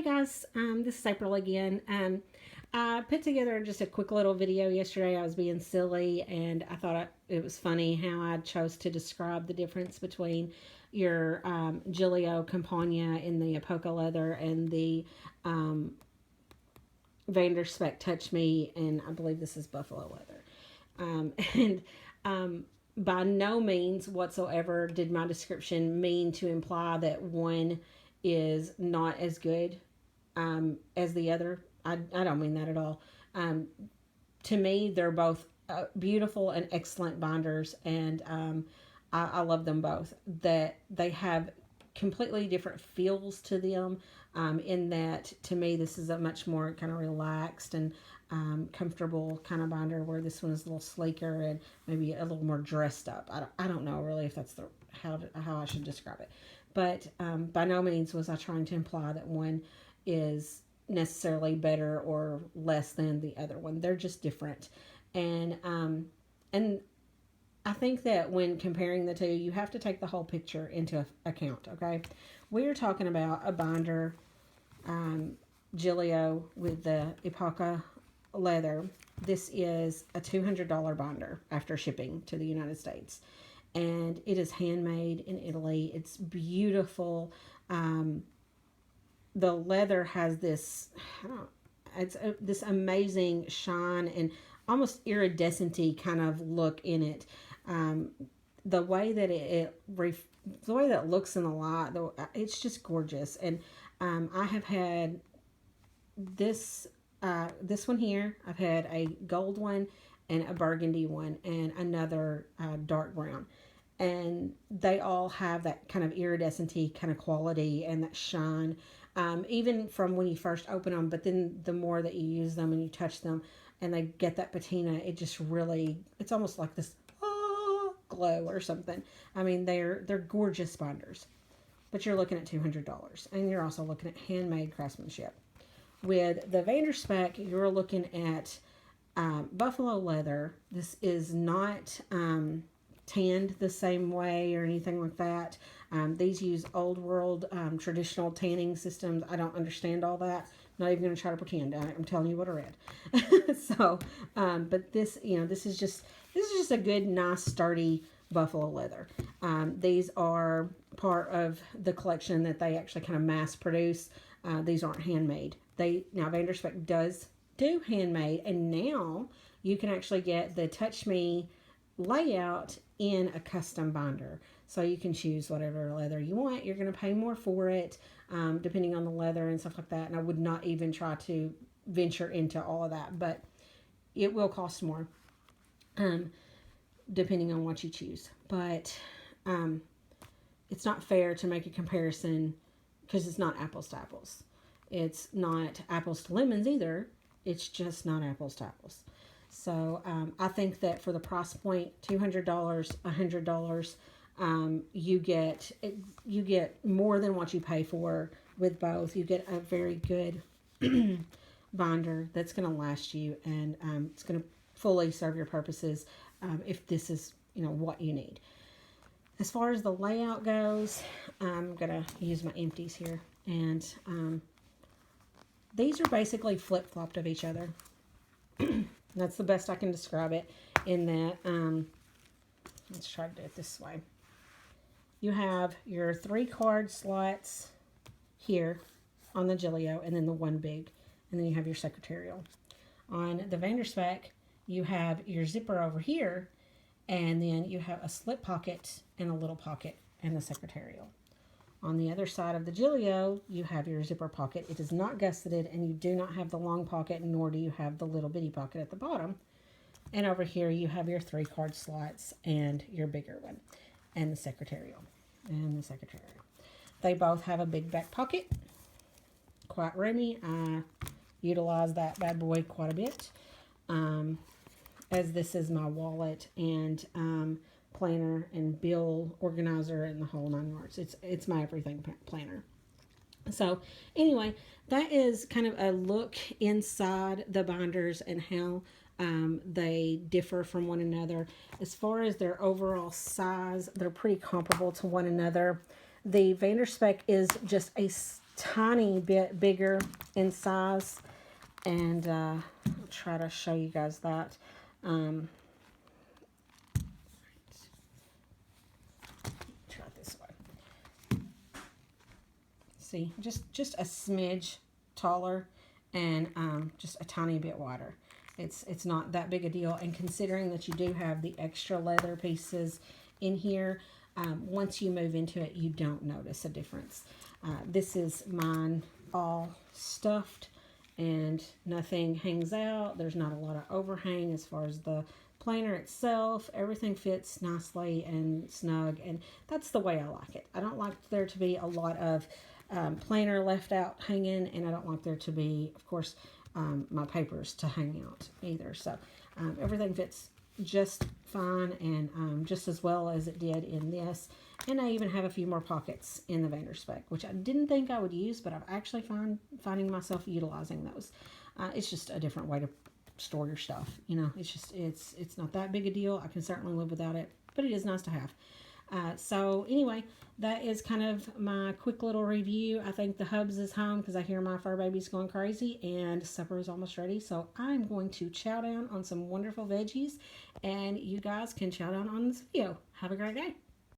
Hey guys, this is April again. I put together just a quick little video yesterday. I was being silly, and I thought it was funny how I chose to describe the difference between your Gillio Compagna in the Apoca leather and the Spek Touch Me, and I believe this is buffalo leather. And by no means whatsoever did my description mean to imply that one is not as good as the other. I don't mean that at all. To me, they're both beautiful and excellent binders, and I love them both. That they have completely different feels to them. In that, to me, this is a much more kind of relaxed and comfortable kind of binder, where this one is a little sleeker and maybe a little more dressed up. I don't know really if that's how I should describe it, but by no means was I trying to imply that one is necessarily better or less than the other one. They're just different, and I think that when comparing the two, you have to take the whole picture into account. Okay, we are talking about a binder, Gillio with the Epoca leather. This is a $200 binder after shipping to the United States, and it is handmade in Italy. It's beautiful. The leather has this, this amazing shine and almost iridescent-y kind of look in it. The way that the way that it looks in the light, it's just gorgeous. And I have had this one here. I've had a gold one and a burgundy one and another dark brown, and they all have that kind of iridescent-y kind of quality and that shine, even from when you first open them. But then the more that you use them and you touch them and they get that patina, it just really, it's almost like this glow or something. I mean, they're gorgeous binders, but you're looking at $200, and you're also looking at handmade craftsmanship. With the Spek, you're looking at buffalo leather. This is not tanned the same way or anything like that. These use old world traditional tanning systems. I don't understand all that. I'm not even going to try to pretend. I'm telling you what I read. So, but this, this is just a good, nice, sturdy buffalo leather. These are part of the collection that they actually kind of mass produce. These aren't handmade. Now Spek does do handmade, and now you can actually get the Touch Me layout in a custom binder. So you can choose whatever leather you want. You're going to pay more for it, depending on the leather and stuff like that. And I would not even try to venture into all of that, but it will cost more, depending on what you choose. But it's not fair to make a comparison, because it's not apples to apples. It's not apples to lemons either. It's just not apples to apples. So I think that for the price point, $200, $100, you get more than what you pay for with both. You get a very good binder that's going to last you, and it's going to fully serve your purposes if this is what you need. As far as the layout goes, I'm going to use my empties here, and these are basically flip-flopped of each other. That's the best I can describe it, in that, let's try to do it this way. You have your 3 card slots here on the Gillio, and then the one big, and then you have your secretarial. On the Spek, you have your zipper over here, and then you have a slip pocket and a little pocket and the secretarial. On the other side of the Gillio, you have your zipper pocket. It is not gusseted, and you do not have the long pocket, nor do you have the little bitty pocket at the bottom. And over here, you have your 3 card slots and your bigger one, and the secretarial. They both have a big back pocket, quite roomy. I utilize that bad boy quite a bit, as this is my wallet and planner and bill organizer and the whole 9 yards. It's my everything planner. So anyway, that is kind of a look inside the binders and how they differ from one another. As far as their overall size, they're pretty comparable to one another. The Spek is just a tiny bit bigger in size, and I'll try to show you guys that. Try it this way. See, just a smidge taller, and just a tiny bit wider. It's not that big a deal, and considering that you do have the extra leather pieces in here, once you move into it, you don't notice a difference. This is mine all stuffed, and nothing hangs out. There's not a lot of overhang as far as the planer itself. Everything fits nicely and snug, and that's the way I like it. I don't like there to be a lot of planer left out hanging, and I don't want there to be, of course, my papers to hang out either. So everything fits just fine, and just as well as it did in this. And I even have a few more pockets in the Spek, which I didn't think I would use, but I'm actually finding myself utilizing those. It's just a different way to store your stuff. You know, it's not that big a deal. I can certainly live without it, but it is nice to have. So anyway, that is kind of my quick little review. I think the hubs is home because I hear my fur babies going crazy, and supper is almost ready. So I'm going to chow down on some wonderful veggies, and you guys can chow down on this video. Have a great day.